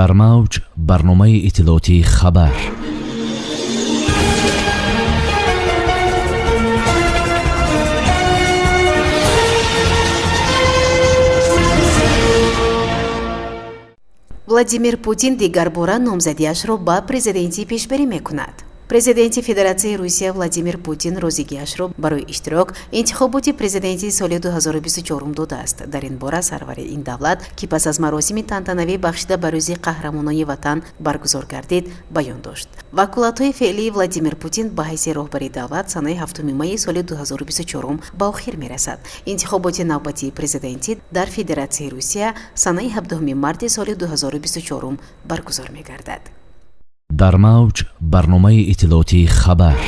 дар мавҷ барномаи иттилоотии хабар. владимир Путин дигар бора номзадиашро ба президентӣ пешбарӣ мекунад. президенти Федератсияи Русия Владимир Путин розигиашро барои иштирок интихоботи президентии соли 2024 додааст. Дар ин бора сарвари ин давлат, ки пас аз маросими тантанавӣ бахшида ба рӯзи қаҳрамонони ватан баргузор гардид, баён дошт. ваколатҳои феълии Владимир Путин ба ҳайси роҳбари давлат санаи 7 майи соли 2024 ба охир мерасад. Интихоботи навбатии президентӣ дар Федератсияи Русия санаи 17 марти соли 2024 баргузор мегардад. дар мавҷ барномаи иттилоотии хабар.